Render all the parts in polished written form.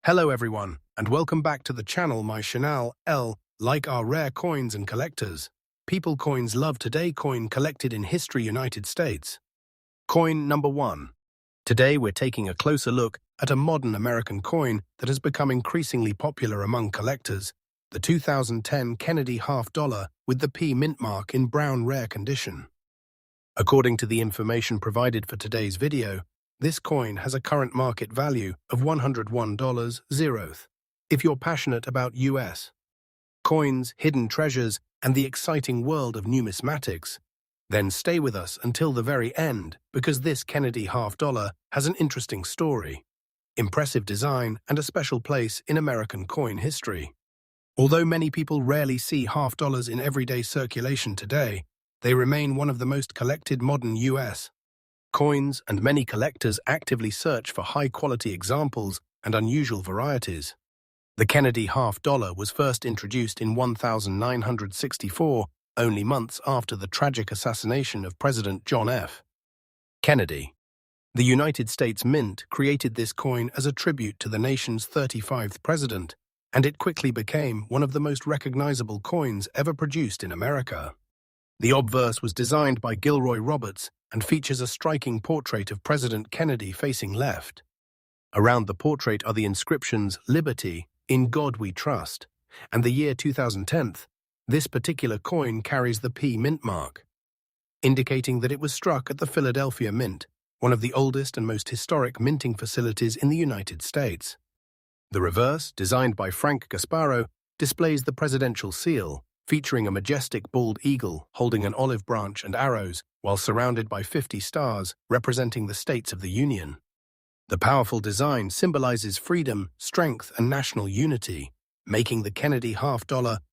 Hello everyone, and welcome back to the channel my channel. Like our rare coins and collectors. People coins love today coin collected in history United States. Coin number 1. Today we're taking a closer look at a modern American coin that has become increasingly popular among collectors, the 2010 Kennedy $half with the P mint mark in brown rare condition. According to the information provided for today's video, this coin has a current market value of $101. If you're passionate about US coins, hidden treasures, and the exciting world of numismatics, then stay with us until the very end, because this Kennedy $half has an interesting story, impressive design, and a special place in American coin history. Although many people rarely see $half in everyday circulation today, they remain one of the most collected modern US coins, and many collectors actively search for high-quality examples and unusual varieties. The Kennedy $half was first introduced in 1964, only months after the tragic assassination of President John F. Kennedy. The United States Mint created this coin as a tribute to the nation's 35th president, and it quickly became one of the most recognizable coins ever produced in America. The obverse was designed by Gilroy Roberts and features a striking portrait of President Kennedy facing left. Around the portrait are the inscriptions "Liberty, in God We Trust," and the year 2010. This particular coin carries the P mint mark, indicating that it was struck at the Philadelphia Mint, one of the oldest and most historic minting facilities in the United States. The reverse, designed by Frank Gasparo, displays the presidential seal, featuring a majestic bald eagle holding an olive branch and arrows, while surrounded by 50 stars representing the states of the Union. The powerful design symbolizes freedom, strength, and national unity, making the Kennedy $half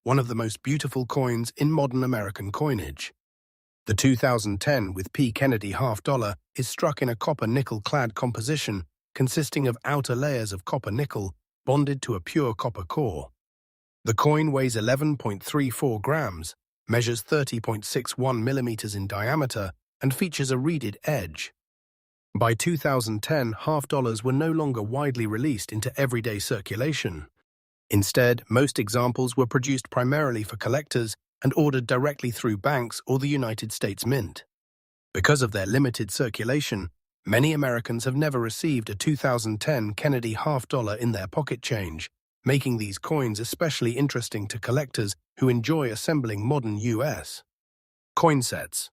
one of the most beautiful coins in modern American coinage. The 2010 with P Kennedy $half is struck in a copper-nickel-clad composition consisting of outer layers of copper-nickel bonded to a pure copper core. The coin weighs 11.34 grams, measures 30.61 millimeters in diameter, and features a reeded edge. By 2010, $half were no longer widely released into everyday circulation. Instead, most examples were produced primarily for collectors and ordered directly through banks or the United States Mint. Because of their limited circulation, many Americans have never received a 2010 Kennedy $half in their pocket change, making these coins especially interesting to collectors who enjoy assembling modern US coin sets.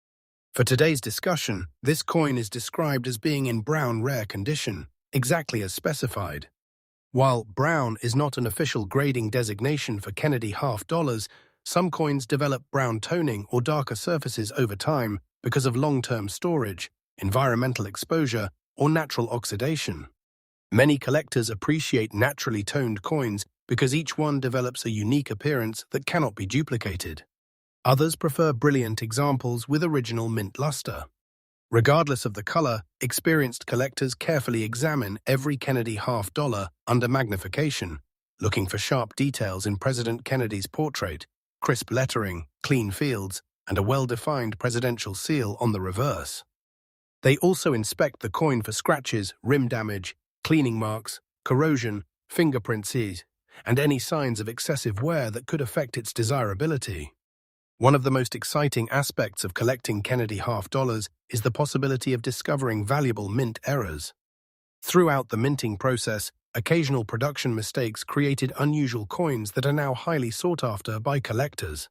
For today's discussion, this coin is described as being in brown rare condition, exactly as specified. While brown is not an official grading designation for Kennedy $half, some coins develop brown toning or darker surfaces over time because of long-term storage, environmental exposure, or natural oxidation. Many collectors appreciate naturally toned coins because each one develops a unique appearance that cannot be duplicated. Others prefer brilliant examples with original mint luster. Regardless of the color, experienced collectors carefully examine every Kennedy $half under magnification, looking for sharp details in President Kennedy's portrait, crisp lettering, clean fields, and a well-defined presidential seal on the reverse. They also inspect the coin for scratches, rim damage, cleaning marks, corrosion, fingerprints, and any signs of excessive wear that could affect its desirability. One of the most exciting aspects of collecting Kennedy $half is the possibility of discovering valuable mint errors. Throughout the minting process, occasional production mistakes created unusual coins that are now highly sought after by collectors.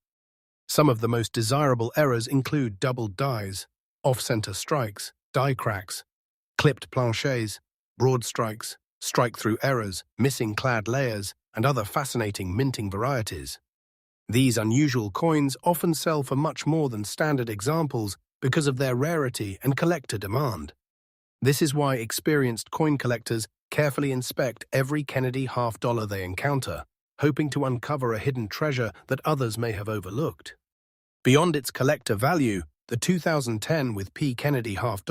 Some of the most desirable errors include doubled dies, off-center strikes, die cracks, clipped planchets, broad strikes, strike-through errors, missing clad layers, and other fascinating minting varieties. These unusual coins often sell for much more than standard examples because of their rarity and collector demand. This is why experienced coin collectors carefully inspect every Kennedy $half they encounter, hoping to uncover a hidden treasure that others may have overlooked. Beyond its collector value, the 2010 with P Kennedy $half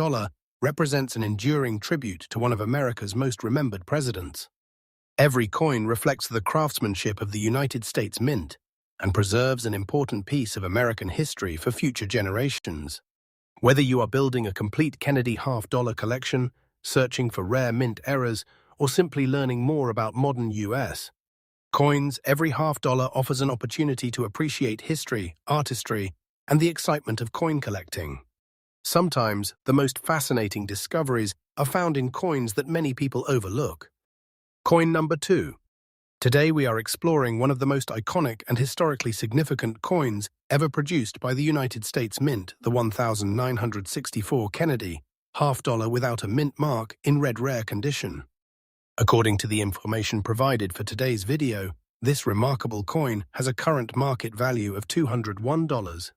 represents an enduring tribute to one of America's most remembered presidents. Every coin reflects the craftsmanship of the United States Mint and preserves an important piece of American history for future generations. Whether you are building a complete Kennedy $half collection, searching for rare mint errors, or simply learning more about modern US. Coins every half-dollar offers an opportunity to appreciate history, artistry, and the excitement of coin collecting. Sometimes, the most fascinating discoveries are found in coins that many people overlook. Coin number 2. Today we are exploring one of the most iconic and historically significant coins ever produced by the United States Mint, the 1964 Kennedy half-dollar without a mint mark in red rare condition. According to the information provided for today's video, this remarkable coin has a current market value of $201.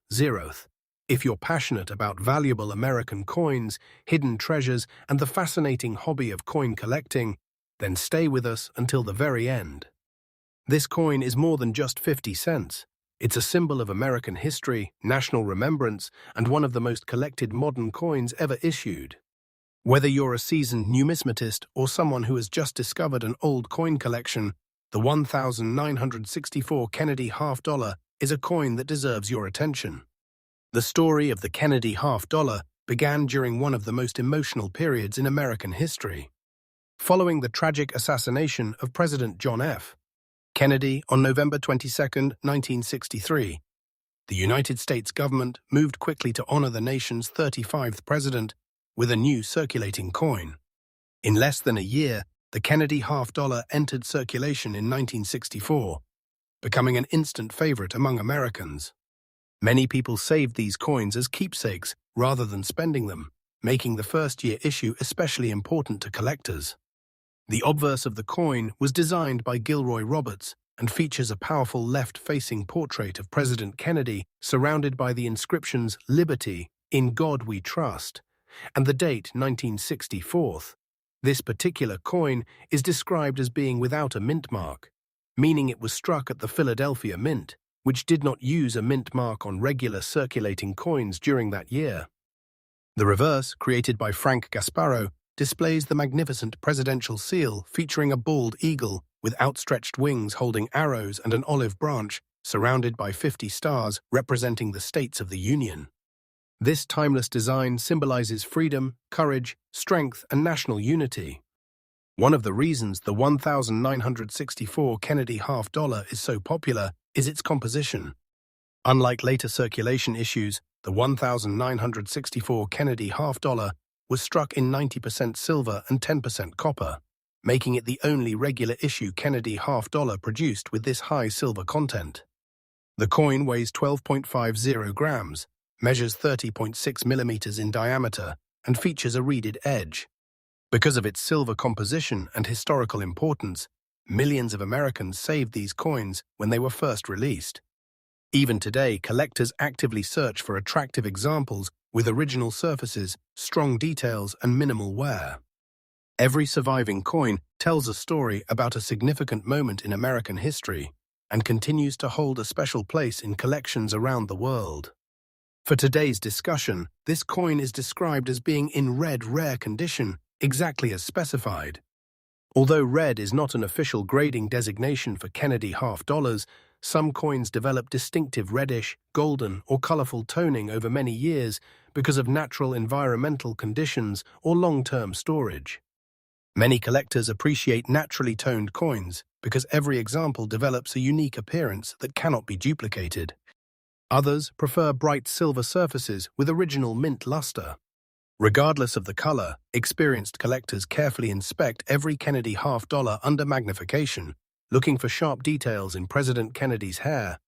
If you're passionate about valuable American coins, hidden treasures, and the fascinating hobby of coin collecting, then stay with us until the very end. This coin is more than just 50 cents. It's a symbol of American history, national remembrance, and one of the most collected modern coins ever issued. Whether you're a seasoned numismatist or someone who has just discovered an old coin collection, the 1964 Kennedy half-dollar is a coin that deserves your attention. The story of the Kennedy half-dollar began during one of the most emotional periods in American history. Following the tragic assassination of President John F. Kennedy on November 22, 1963, the United States government moved quickly to honor the nation's 35th president with a new circulating coin. In less than a year, the Kennedy half-dollar entered circulation in 1964, becoming an instant favorite among Americans. Many people saved these coins as keepsakes rather than spending them, making the first-year issue especially important to collectors. The obverse of the coin was designed by Gilroy Roberts and features a powerful left-facing portrait of President Kennedy surrounded by the inscriptions "Liberty, in God We Trust," and the date 1964. This particular coin is described as being without a mint mark, meaning it was struck at the Philadelphia Mint, which did not use a mint mark on regular circulating coins during that year. The reverse, created by Frank Gasparro, displays the magnificent presidential seal featuring a bald eagle with outstretched wings holding arrows and an olive branch surrounded by 50 stars representing the states of the Union. This timeless design symbolizes freedom, courage, strength, and national unity. One of the reasons the 1964 Kennedy half-dollar is so popular is its composition. Unlike later circulation issues, the 1964 Kennedy half-dollar was struck in 90% silver and 10% copper, making it the only regular issue Kennedy half-dollar produced with this high silver content. The coin weighs 12.50 grams, measures 30.6 millimeters in diameter, and features a reeded edge. Because of its silver composition and historical importance, millions of Americans saved these coins when they were first released. Even today, collectors actively search for attractive examples with original surfaces, strong details, and minimal wear. Every surviving coin tells a story about a significant moment in American history and continues to hold a special place in collections around the world. For today's discussion, this coin is described as being in red rare condition, exactly as specified. Although red is not an official grading designation for Kennedy half-dollars, some coins develop distinctive reddish, golden, or colorful toning over many years because of natural environmental conditions or long-term storage. Many collectors appreciate naturally toned coins because every example develops a unique appearance that cannot be duplicated. Others prefer bright silver surfaces with original mint luster. Regardless of the color, experienced collectors carefully inspect every Kennedy half-dollar under magnification, looking for sharp details in President Kennedy's hair,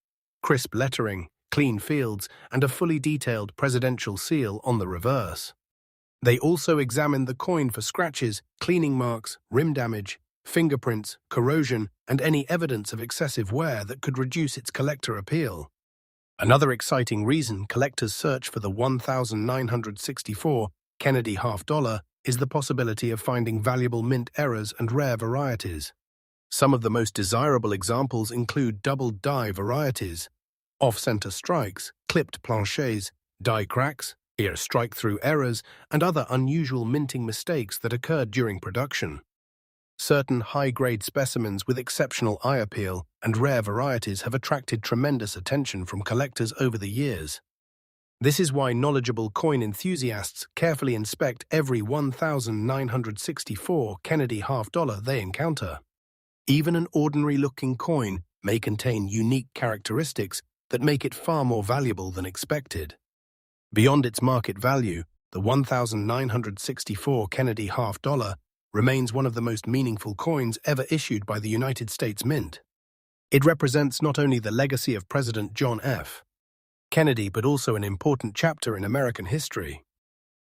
crisp lettering, clean fields, and a fully detailed presidential seal on the reverse. They also examine the coin for scratches, cleaning marks, rim damage, fingerprints, corrosion, and any evidence of excessive wear that could reduce its collector appeal. Another exciting reason collectors search for the 1964 Kennedy half-dollar is the possibility of finding valuable mint errors and rare varieties. Some of the most desirable examples include double die varieties, off-center strikes, clipped planchets, die cracks, ear strike-through errors, and other unusual minting mistakes that occurred during production. Certain high-grade specimens with exceptional eye appeal and rare varieties have attracted tremendous attention from collectors over the years. This is why knowledgeable coin enthusiasts carefully inspect every 1,964 Kennedy half-dollar they encounter. Even an ordinary-looking coin may contain unique characteristics that make it far more valuable than expected. Beyond its market value, the 1,964 Kennedy half-dollar remains one of the most meaningful coins ever issued by the United States Mint. It represents not only the legacy of President John F. Kennedy, but also an important chapter in American history.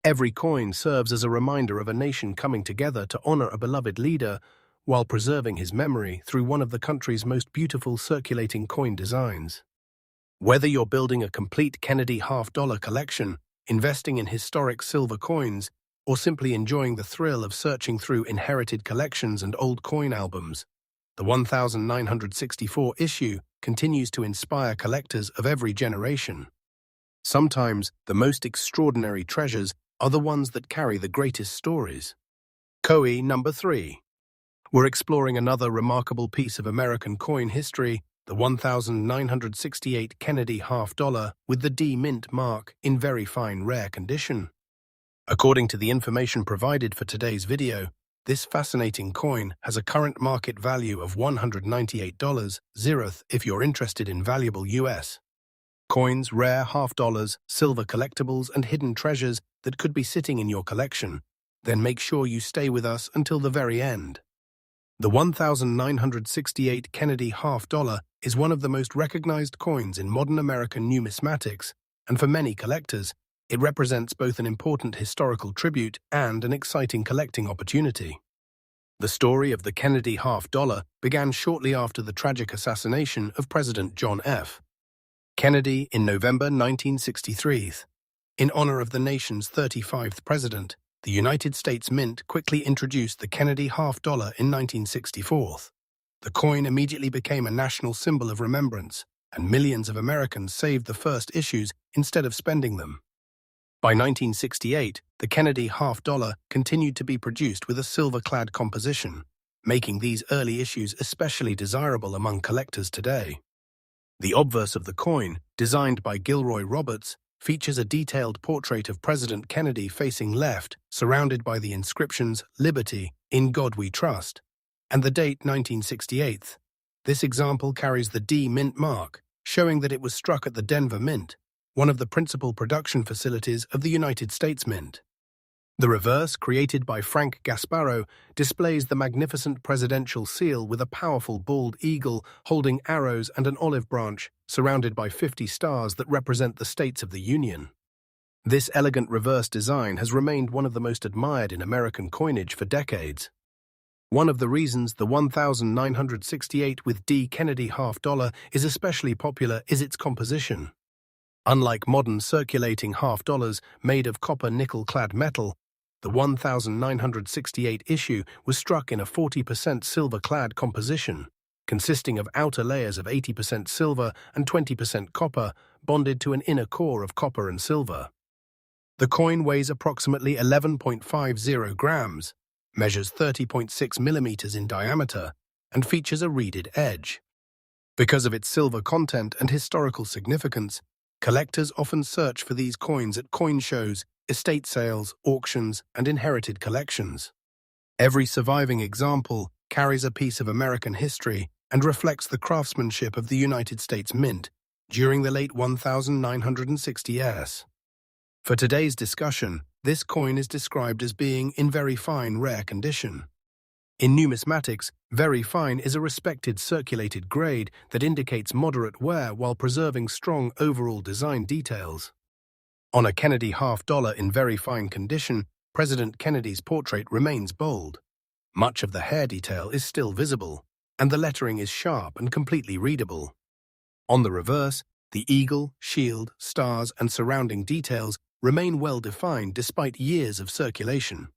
Every coin serves as a reminder of a nation coming together to honor a beloved leader while preserving his memory through one of the country's most beautiful circulating coin designs. Whether you're building a complete Kennedy half-dollar collection, investing in historic silver coins, or simply enjoying the thrill of searching through inherited collections and old coin albums, the 1964 issue continues to inspire collectors of every generation. Sometimes the most extraordinary treasures are the ones that carry the greatest stories. Coin number 3. We're exploring another remarkable piece of American coin history, the 1968 Kennedy half-dollar with the D Mint mark in very fine rare condition. According to the information provided for today's video, this fascinating coin has a current market value of $198 if you're interested in valuable U.S. coins, rare half-dollars, silver collectibles, and hidden treasures that could be sitting in your collection. Then make sure you stay with us until the very end. The 1968 Kennedy half-dollar is one of the most recognized coins in modern American numismatics, and for many collectors, it represents both an important historical tribute and an exciting collecting opportunity. The story of the Kennedy half-dollar began shortly after the tragic assassination of President John F. Kennedy in November 1963. In honor of the nation's 35th president, the United States Mint quickly introduced the Kennedy half-dollar in 1964. The coin immediately became a national symbol of remembrance, and millions of Americans saved the first issues instead of spending them. By 1968, the Kennedy half-dollar continued to be produced with a silver-clad composition, making these early issues especially desirable among collectors today. The obverse of the coin, designed by Gilroy Roberts, features a detailed portrait of President Kennedy facing left, surrounded by the inscriptions "Liberty, in God We Trust," and the date 1968. This example carries the D Mint mark, showing that it was struck at the Denver Mint, one of the principal production facilities of the United States Mint. The reverse, created by Frank Gasparro, displays the magnificent presidential seal with a powerful bald eagle holding arrows and an olive branch, surrounded by 50 stars that represent the states of the Union. This elegant reverse design has remained one of the most admired in American coinage for decades. One of the reasons the 1968 with D Kennedy half-dollar is especially popular is its composition. Unlike modern circulating half-dollars made of copper-nickel-clad metal, the 1968 issue was struck in a 40% silver-clad composition, consisting of outer layers of 80% silver and 20% copper, bonded to an inner core of copper and silver. The coin weighs approximately 11.50 grams, measures 30.6 millimeters in diameter, and features a reeded edge. Because of its silver content and historical significance, collectors often search for these coins at coin shows, estate sales, auctions, and inherited collections. Every surviving example carries a piece of American history and reflects the craftsmanship of the United States Mint during the late 1960s. For today's discussion, this coin is described as being in very fine rare condition. In numismatics, very fine is a respected circulated grade that indicates moderate wear while preserving strong overall design details. On a Kennedy half-dollar in very fine condition, President Kennedy's portrait remains bold. Much of the hair detail is still visible, and the lettering is sharp and completely readable. On the reverse, the eagle, shield, stars, and surrounding details remain well-defined despite years of circulation.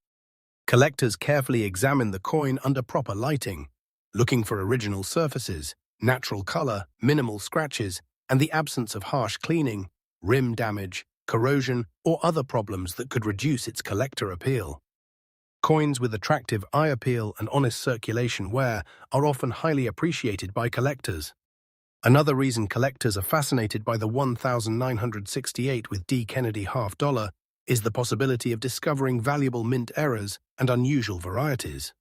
Collectors carefully examine the coin under proper lighting, looking for original surfaces, natural color, minimal scratches, and the absence of harsh cleaning, rim damage, corrosion, or other problems that could reduce its collector appeal. Coins with attractive eye appeal and honest circulation wear are often highly appreciated by collectors. Another reason collectors are fascinated by the 1968 with D. Kennedy half dollar is the possibility of discovering valuable mint errors and unusual varieties.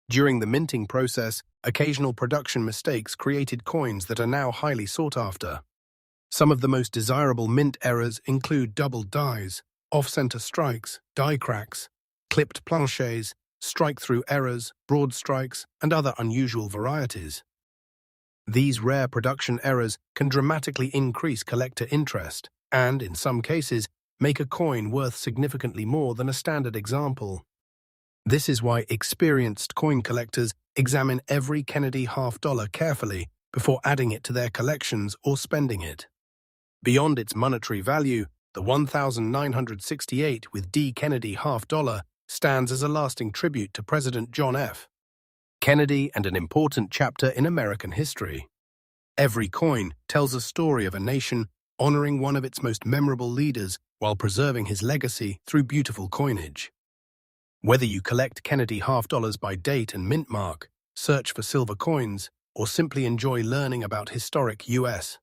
During the minting process, occasional production mistakes created coins that are now highly sought after. Some of the most desirable mint errors include doubled dies, off-center strikes, die cracks, clipped planchets, strike-through errors, broad strikes, and other unusual varieties. These rare production errors can dramatically increase collector interest and, in some cases, make a coin worth significantly more than a standard example. This is why experienced coin collectors examine every Kennedy half dollar carefully before adding it to their collections or spending it. Beyond its monetary value, the 1968 with D. Kennedy half dollar stands as a lasting tribute to President John F. Kennedy and an important chapter in American history. Every coin tells a story of a nation honoring one of its most memorable leaders while preserving his legacy through beautiful coinage. Whether you collect Kennedy half dollars by date and mint mark, search for silver coins, or simply enjoy learning about historic U.S.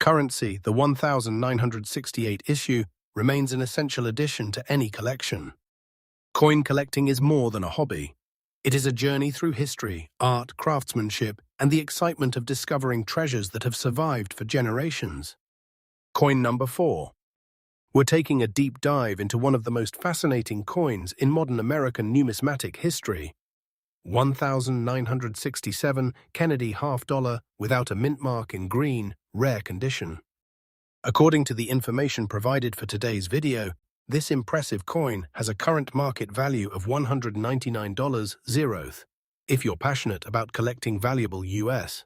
currency, the 1968 issue remains an essential addition to any collection. Coin collecting is more than a hobby. It is a journey through history, art, craftsmanship, and the excitement of discovering treasures that have survived for generations. Coin number 4. We're taking a deep dive into one of the most fascinating coins in modern American numismatic history. 1967 Kennedy half dollar without a mint mark in green, rare condition. According to the information provided for today's video, this impressive coin has a current market value of $199. If you're passionate about collecting valuable U.S.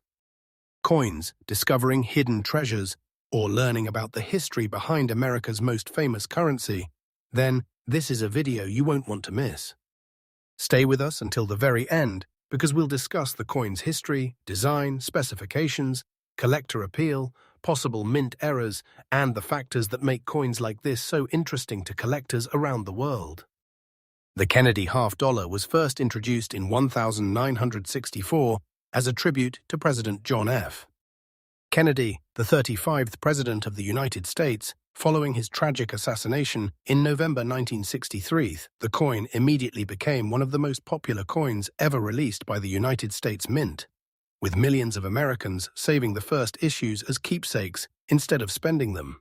coins, discovering hidden treasures, or learning about the history behind America's most famous currency, then this is a video you won't want to miss. Stay with us until the very end because we'll discuss the coin's history, design, specifications, collector appeal, possible mint errors, and the factors that make coins like this so interesting to collectors around the world. The Kennedy half dollar was first introduced in 1964 as a tribute to President John F. Kennedy, the 35th President of the United States, following his tragic assassination in November 1963. The coin immediately became one of the most popular coins ever released by the United States Mint, with millions of Americans saving the first issues as keepsakes instead of spending them.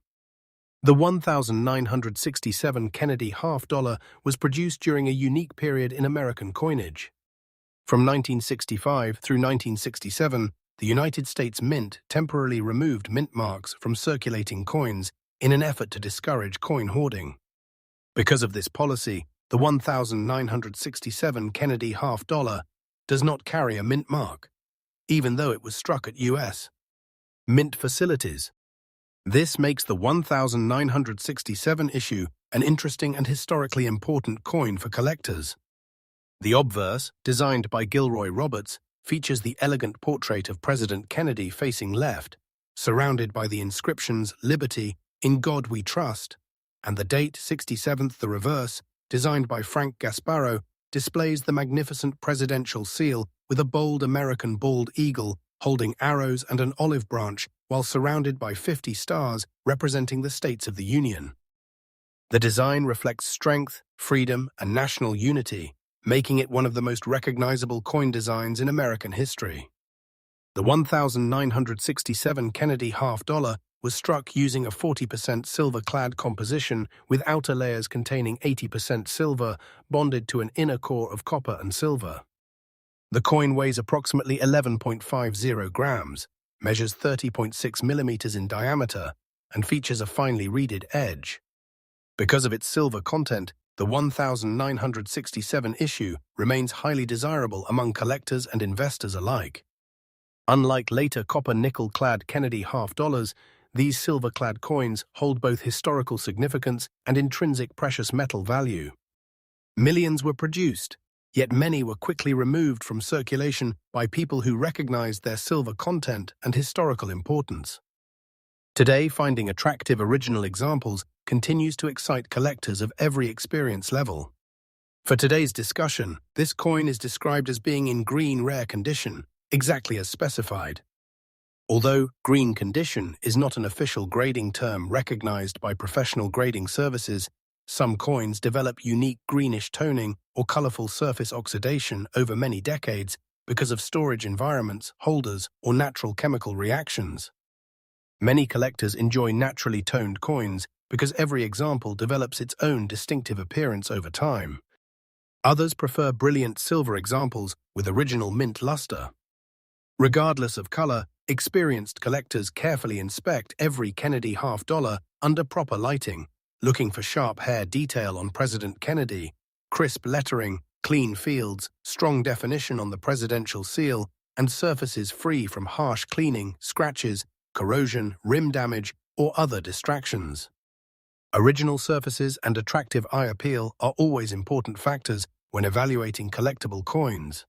The 1967 Kennedy half dollar was produced during a unique period in American coinage. From 1965 through 1967, the United States Mint temporarily removed mint marks from circulating coins in an effort to discourage coin hoarding. Because of this policy, the 1967 Kennedy half dollar does not carry a mint mark, even though it was struck at U.S. Mint facilities. This makes the 1967 issue an interesting and historically important coin for collectors. The obverse, designed by Gilroy Roberts, features the elegant portrait of President Kennedy facing left, surrounded by the inscriptions "Liberty, in God We Trust," and the date 67th. The reverse, designed by Frank Gasparo, displays the magnificent presidential seal with a bold American bald eagle holding arrows and an olive branch while surrounded by 50 stars representing the states of the Union. The design reflects strength, freedom, and national unity, making it one of the most recognizable coin designs in American history. The 1967 Kennedy half dollar was struck using a 40% silver-clad composition with outer layers containing 80% silver bonded to an inner core of copper and silver. The coin weighs approximately 11.50 grams, measures 30.6 millimeters in diameter, and features a finely reeded edge. Because of its silver content, the 1967 issue remains highly desirable among collectors and investors alike. Unlike later copper-nickel-clad Kennedy half dollars, these silver-clad coins hold both historical significance and intrinsic precious metal value. Millions were produced, yet many were quickly removed from circulation by people who recognized their silver content and historical importance. Today, finding attractive original examples continues to excite collectors of every experience level. For today's discussion, this coin is described as being in green rare condition, exactly as specified. Although green condition is not an official grading term recognized by professional grading services, some coins develop unique greenish toning or colorful surface oxidation over many decades because of storage environments, holders, or natural chemical reactions. Many collectors enjoy naturally toned coins because every example develops its own distinctive appearance over time. Others prefer brilliant silver examples with original mint luster. Regardless of color, experienced collectors carefully inspect every Kennedy half-dollar under proper lighting, looking for sharp hair detail on President Kennedy, crisp lettering, clean fields, strong definition on the presidential seal, and surfaces free from harsh cleaning, scratches, corrosion, rim damage, or other distractions. Original surfaces and attractive eye appeal are always important factors when evaluating collectible coins.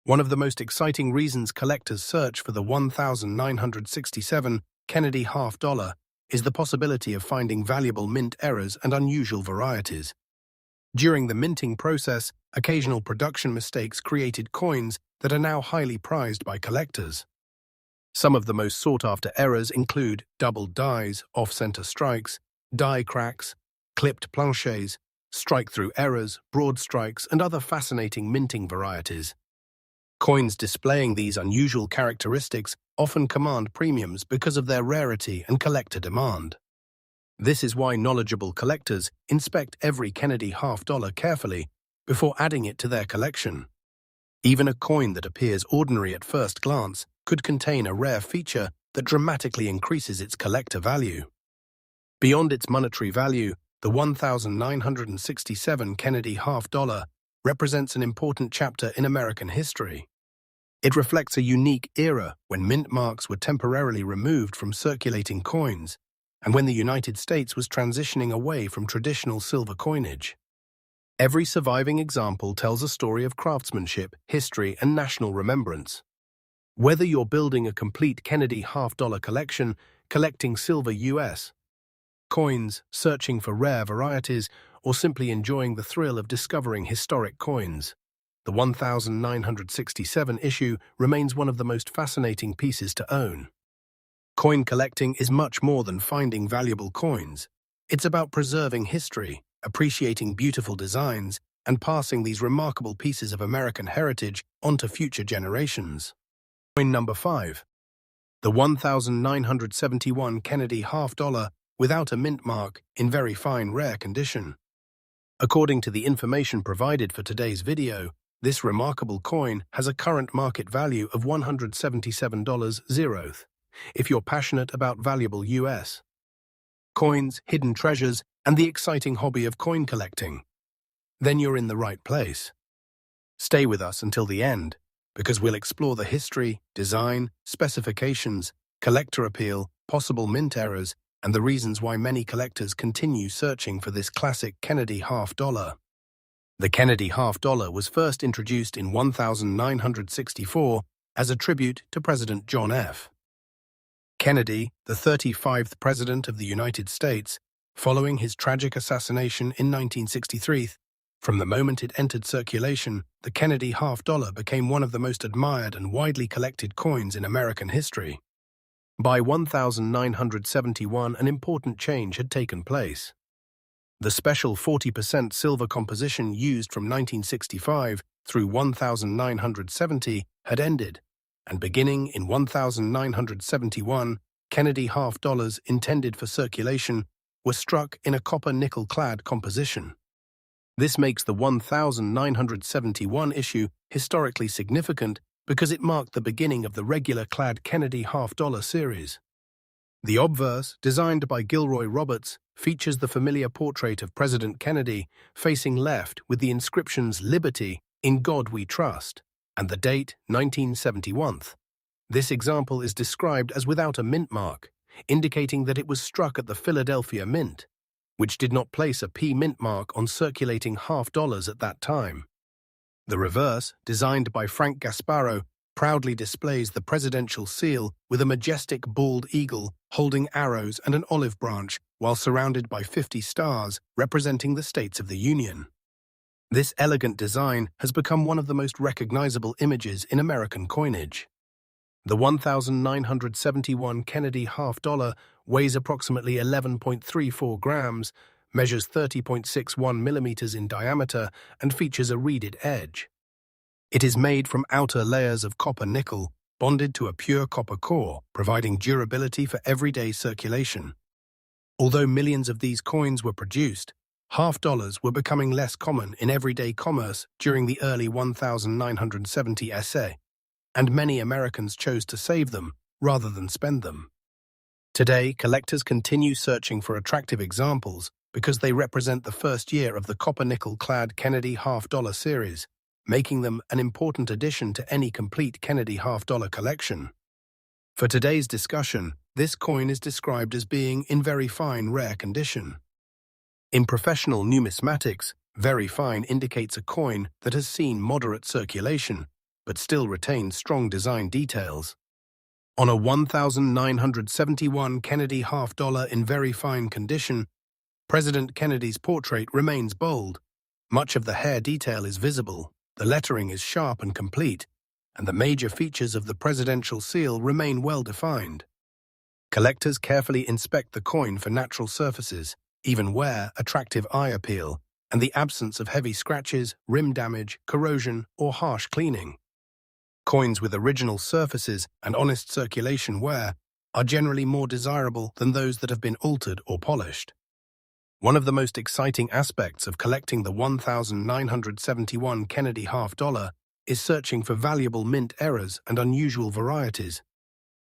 One of the most exciting reasons collectors search for the 1967 Kennedy half-dollar is the possibility of finding valuable mint errors and unusual varieties. During the minting process, occasional production mistakes created coins that are now highly prized by collectors. Some of the most sought-after errors include doubled dies, off-center strikes, die cracks, clipped planchets, strike-through errors, broad strikes, and other fascinating minting varieties. Coins displaying these unusual characteristics often command premiums because of their rarity and collector demand. This is why knowledgeable collectors inspect every Kennedy half-dollar carefully before adding it to their collection. Even a coin that appears ordinary at first glance could contain a rare feature that dramatically increases its collector value. Beyond its monetary value, the 1967 Kennedy half-dollar represents an important chapter in American history. It reflects a unique era when mint marks were temporarily removed from circulating coins and when the United States was transitioning away from traditional silver coinage. Every surviving example tells a story of craftsmanship, history, and national remembrance. Whether you're building a complete Kennedy half-dollar collection, collecting silver US coins, searching for rare varieties, or simply enjoying the thrill of discovering historic coins, the 1967 issue remains one of the most fascinating pieces to own. Coin collecting is much more than finding valuable coins. It's about preserving history, appreciating beautiful designs, and passing these remarkable pieces of American heritage onto future generations. Coin number 5. The 1971 Kennedy half-dollar without a mint mark in very fine rare condition. According to the information provided for today's video, this remarkable coin has a current market value of $177. If you're passionate about valuable US coins, hidden treasures, and the exciting hobby of coin collecting, then you're in the right place. Stay with us until the end, because we'll explore the history, design, specifications, collector appeal, possible mint errors, and the reasons why many collectors continue searching for this classic Kennedy half-dollar. The Kennedy half-dollar was first introduced in 1964 as a tribute to President John F. Kennedy, the 35th President of the United States, following his tragic assassination in 1963. From the moment it entered circulation, the Kennedy half-dollar became one of the most admired and widely collected coins in American history. By 1971, an important change had taken place. The special 40% silver composition used from 1965 through 1970 had ended, and beginning in 1971, Kennedy half-dollars intended for circulation were struck in a copper-nickel-clad composition. This makes the 1971 issue historically significant because it marked the beginning of the regular-clad Kennedy half-dollar series. The obverse, designed by Gilroy Roberts, features the familiar portrait of President Kennedy facing left with the inscriptions "Liberty, in God We Trust," and the date 1971. This example is described as without a mint mark, indicating that it was struck at the Philadelphia Mint, which did not place a P mint mark on circulating half-dollars at that time. The reverse, designed by Frank Gasparo, proudly displays the presidential seal with a majestic bald eagle holding arrows and an olive branch while surrounded by 50 stars representing the states of the Union. This elegant design has become one of the most recognizable images in American coinage. The 1971 Kennedy half-dollar weighs approximately 11.34 grams, measures 30.61 millimeters in diameter, and features a reeded edge. It is made from outer layers of copper-nickel, bonded to a pure copper core, providing durability for everyday circulation. Although millions of these coins were produced, half-dollars were becoming less common in everyday commerce during the early 1970 SA, and many Americans chose to save them rather than spend them. Today, collectors continue searching for attractive examples because they represent the first year of the copper-nickel-clad Kennedy half-dollar series, making them an important addition to any complete Kennedy half-dollar collection. For today's discussion, this coin is described as being in very fine, rare condition. In professional numismatics, very fine indicates a coin that has seen moderate circulation, but still retains strong design details. On a 1971 Kennedy half-dollar in very fine condition, President Kennedy's portrait remains bold. Much of the hair detail is visible, the lettering is sharp and complete, and the major features of the presidential seal remain well-defined. Collectors carefully inspect the coin for natural surfaces, even wear, attractive eye appeal, and the absence of heavy scratches, rim damage, corrosion, or harsh cleaning. Coins with original surfaces and honest circulation wear are generally more desirable than those that have been altered or polished. One of the most exciting aspects of collecting the 1971 Kennedy half-dollar is searching for valuable mint errors and unusual varieties.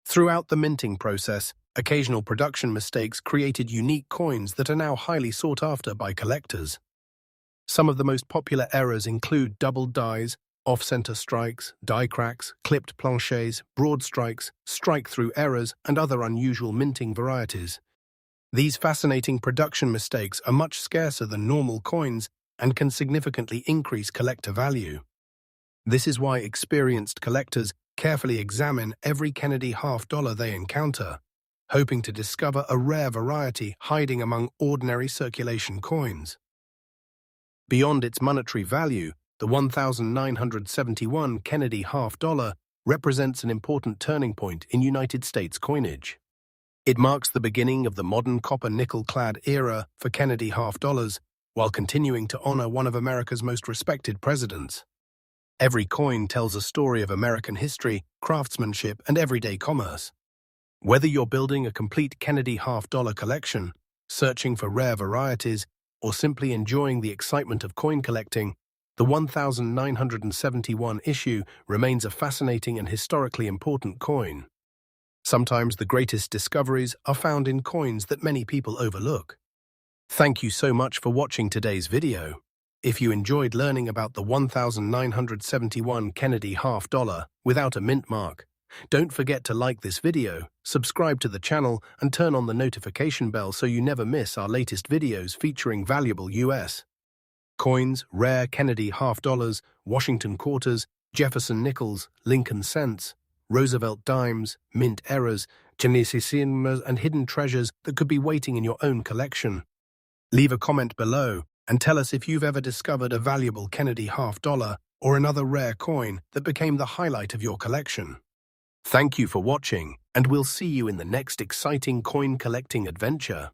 Throughout the minting process, occasional production mistakes created unique coins that are now highly sought after by collectors. Some of the most popular errors include double dies, off-center strikes, die cracks, clipped planchets, broad strikes, strike-through errors, and other unusual minting varieties. These fascinating production mistakes are much scarcer than normal coins and can significantly increase collector value. This is why experienced collectors carefully examine every Kennedy half-dollar they encounter, hoping to discover a rare variety hiding among ordinary circulation coins. Beyond its monetary value, the 1971 Kennedy half-dollar represents an important turning point in United States coinage. It marks the beginning of the modern copper-nickel-clad era for Kennedy half-dollars, while continuing to honor one of America's most respected presidents. Every coin tells a story of American history, craftsmanship, and everyday commerce. Whether you're building a complete Kennedy half-dollar collection, searching for rare varieties, or simply enjoying the excitement of coin collecting, the 1971 issue remains a fascinating and historically important coin. Sometimes the greatest discoveries are found in coins that many people overlook. Thank you so much for watching today's video. If you enjoyed learning about the 1971 Kennedy half-dollar without a mint mark, don't forget to like this video, subscribe to the channel, and turn on the notification bell so you never miss our latest videos featuring valuable U.S. coins, rare Kennedy half-dollars, Washington quarters, Jefferson nickels, Lincoln cents, Roosevelt dimes, mint errors, Genesissimas, and hidden treasures that could be waiting in your own collection. Leave a comment below and tell us if you've ever discovered a valuable Kennedy half-dollar or another rare coin that became the highlight of your collection. Thank you for watching, and we'll see you in the next exciting coin collecting adventure.